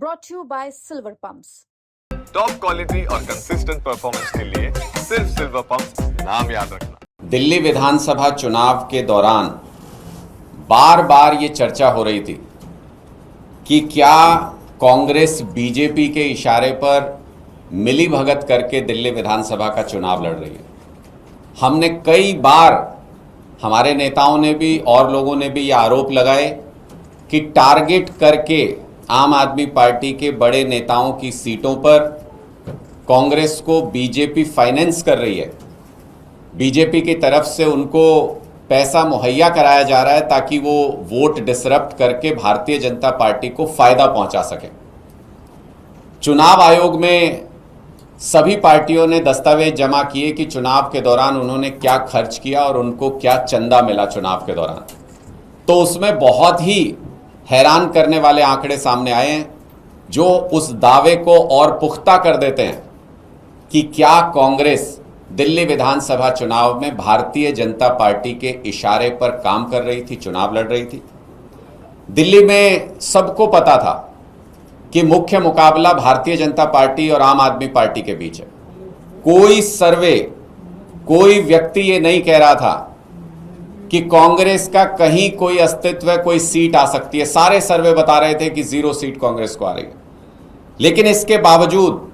brought to you by Silver Pumps. Top quality और consistent performance के लिए सिर्फ सिल्वर पंप्स, नाम याद रखना। दिल्ली विधानसभा चुनाव के दौरान बार बार ये चर्चा हो रही थी कि क्या कांग्रेस बीजेपी के इशारे पर मिली भगत करके दिल्ली विधानसभा का चुनाव लड़ रही है। हमने कई बार, हमारे नेताओं ने भी और लोगों ने भी ये आरोप लगाए कि टारगेट करके आम आदमी पार्टी के बड़े नेताओं की सीटों पर कांग्रेस को बीजेपी फाइनेंस कर रही है। बीजेपी की तरफ से उनको पैसा मुहैया कराया जा रहा है ताकि वो वोट डिसरप्ट करके भारतीय जनता पार्टी को फायदा पहुंचा सके। चुनाव आयोग में सभी पार्टियों ने दस्तावेज जमा किए कि चुनाव के दौरान उन्होंने क्या खर्च किया और उनको क्या चंदा मिला चुनाव के दौरान। तो उसमें बहुत ही हैरान करने वाले आंकड़े सामने आए हैं जो उस दावे को और पुख्ता कर देते हैं कि क्या कांग्रेस दिल्ली विधानसभा चुनाव में भारतीय जनता पार्टी के इशारे पर काम कर रही थी, चुनाव लड़ रही थी। दिल्ली में सबको पता था कि मुख्य मुकाबला भारतीय जनता पार्टी और आम आदमी पार्टी के बीच है। कोई सर्वे, कोई व्यक्ति ये नहीं कह रहा था कि कांग्रेस का कहीं कोई अस्तित्व है, कोई सीट आ सकती है। सारे सर्वे बता रहे थे कि 0 सीट कांग्रेस को आ रही है। लेकिन इसके बावजूद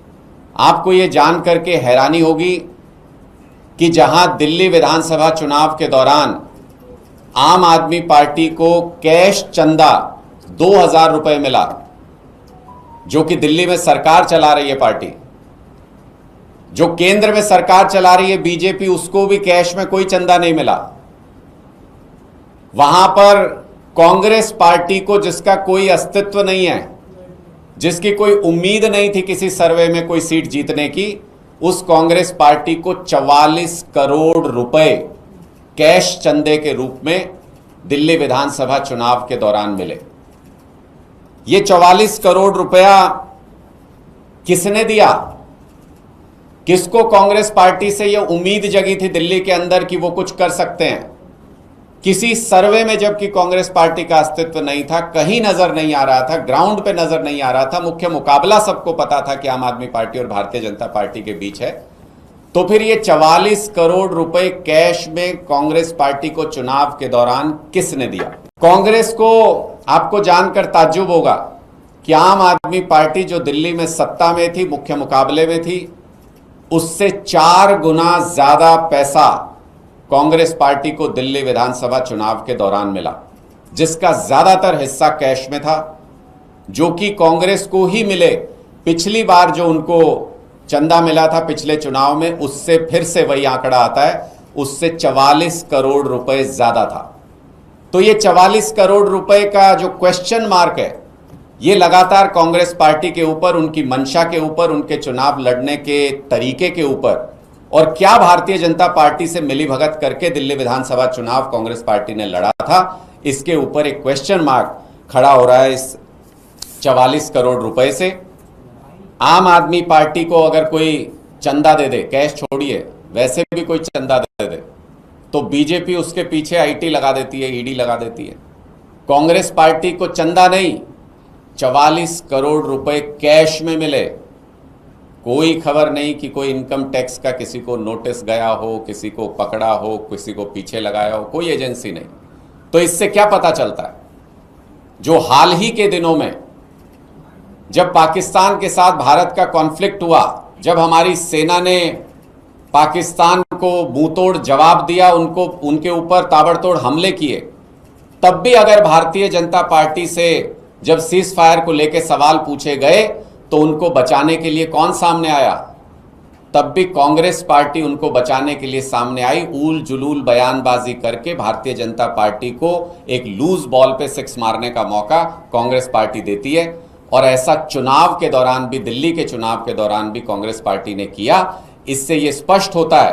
आपको ये जान करके हैरानी होगी कि जहां दिल्ली विधानसभा चुनाव के दौरान आम आदमी पार्टी को कैश चंदा 2000 रुपए मिला, जो कि दिल्ली में सरकार चला रही है पार्टी, जो केंद्र में सरकार चला रही है बीजेपी, उसको भी कैश में कोई चंदा नहीं मिला। वहां पर कांग्रेस पार्टी को, जिसका कोई अस्तित्व नहीं है, जिसकी कोई उम्मीद नहीं थी किसी सर्वे में कोई सीट जीतने की, उस कांग्रेस पार्टी को 44 करोड़ रुपए कैश चंदे के रूप में दिल्ली विधानसभा चुनाव के दौरान मिले। ये 44 करोड़ रुपया किसने दिया? किसको कांग्रेस पार्टी से यह उम्मीद जगी थी दिल्ली के अंदर कि वो कुछ कर सकते हैं? किसी सर्वे में जबकि कांग्रेस पार्टी का अस्तित्व नहीं था, कहीं नजर नहीं आ रहा था, ग्राउंड पे नजर नहीं आ रहा था, मुख्य मुकाबला सबको पता था कि आम आदमी पार्टी और भारतीय जनता पार्टी के बीच है, तो फिर ये 44 करोड़ रुपए कैश में कांग्रेस पार्टी को चुनाव के दौरान किसने दिया? कांग्रेस को आपको जानकर ताज्जुब होगा कि आम आदमी पार्टी जो दिल्ली में सत्ता में थी, मुख्य मुकाबले में थी, उससे 4 गुना ज्यादा पैसा कांग्रेस पार्टी को दिल्ली विधानसभा चुनाव के दौरान मिला, जिसका ज्यादातर हिस्सा कैश में था, जो कि कांग्रेस को ही मिले। पिछली बार जो उनको चंदा मिला था पिछले चुनाव में, उससे फिर से वही आंकड़ा आता है, उससे 44 करोड़ रुपए ज्यादा था। तो ये 44 करोड़ रुपए का जो क्वेश्चन मार्क है, ये लगातार कांग्रेस पार्टी के ऊपर, उनकी मंशा के ऊपर, उनके चुनाव लड़ने के तरीके के ऊपर, और क्या भारतीय जनता पार्टी से मिलीभगत करके दिल्ली विधानसभा चुनाव कांग्रेस पार्टी ने लड़ा था, इसके ऊपर एक क्वेश्चन मार्क खड़ा हो रहा है इस 44 करोड़ रुपए से। आम आदमी पार्टी को अगर कोई चंदा दे दे, कैश छोड़िए, वैसे भी कोई चंदा दे दे, तो बीजेपी उसके पीछे आईटी लगा देती है, ईडी लगा देती है। कांग्रेस पार्टी को चंदा नहीं, 44 करोड़ रुपए कैश में मिले। कोई खबर नहीं कि कोई इनकम टैक्स का किसी को नोटिस गया हो, किसी को पकड़ा हो, किसी को पीछे लगाया हो, कोई एजेंसी नहीं। तो इससे क्या पता चलता है? जो हाल ही के दिनों में जब पाकिस्तान के साथ भारत का कॉन्फ्लिक्ट हुआ, जब हमारी सेना ने पाकिस्तान को मुंहतोड़ जवाब दिया, उनके ऊपर ताबड़तोड़ हमले किए, तब भी अगर भारतीय जनता पार्टी से जब सीज फायर को लेकर सवाल पूछे गए तो उनको बचाने के लिए कौन सामने आया? तब भी कांग्रेस पार्टी उनको बचाने के लिए सामने आई। ऊल जुलूल बयानबाजी करके भारतीय जनता पार्टी को एक लूज बॉल पे 6 मारने का मौका कांग्रेस पार्टी देती है, और ऐसा चुनाव के दौरान भी, दिल्ली के चुनाव के दौरान भी कांग्रेस पार्टी ने किया। इससे यह स्पष्ट होता है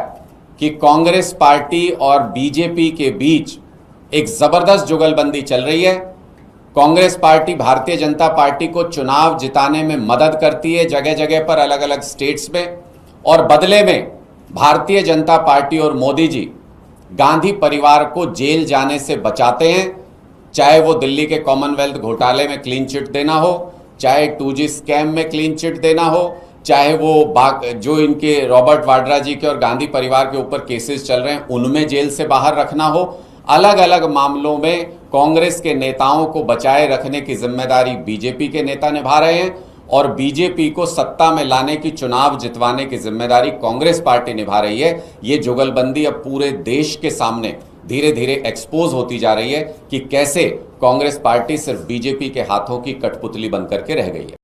कि कांग्रेस पार्टी और बीजेपी के बीच एक जबरदस्त जुगलबंदी चल रही है। कांग्रेस पार्टी भारतीय जनता पार्टी को चुनाव जिताने में मदद करती है जगह जगह पर, अलग अलग स्टेट्स में, और बदले में भारतीय जनता पार्टी और मोदी जी गांधी परिवार को जेल जाने से बचाते हैं, चाहे वो दिल्ली के कॉमनवेल्थ घोटाले में क्लीन चिट देना हो, चाहे 2G स्कैम में क्लीन चिट देना हो, चाहे वो जो इनके रॉबर्ट वाड्रा जी के और गांधी परिवार के ऊपर केसेस चल रहे हैं उनमें जेल से बाहर रखना हो, अलग अलग मामलों में कांग्रेस के नेताओं को बचाए रखने की जिम्मेदारी बीजेपी के नेता निभा रहे हैं और बीजेपी को सत्ता में लाने की, चुनाव जितवाने की जिम्मेदारी कांग्रेस पार्टी निभा रही है। ये जुगलबंदी अब पूरे देश के सामने धीरे धीरे एक्सपोज होती जा रही है कि कैसे कांग्रेस पार्टी सिर्फ बीजेपी के हाथों की कठपुतली बनकर के रह गई है।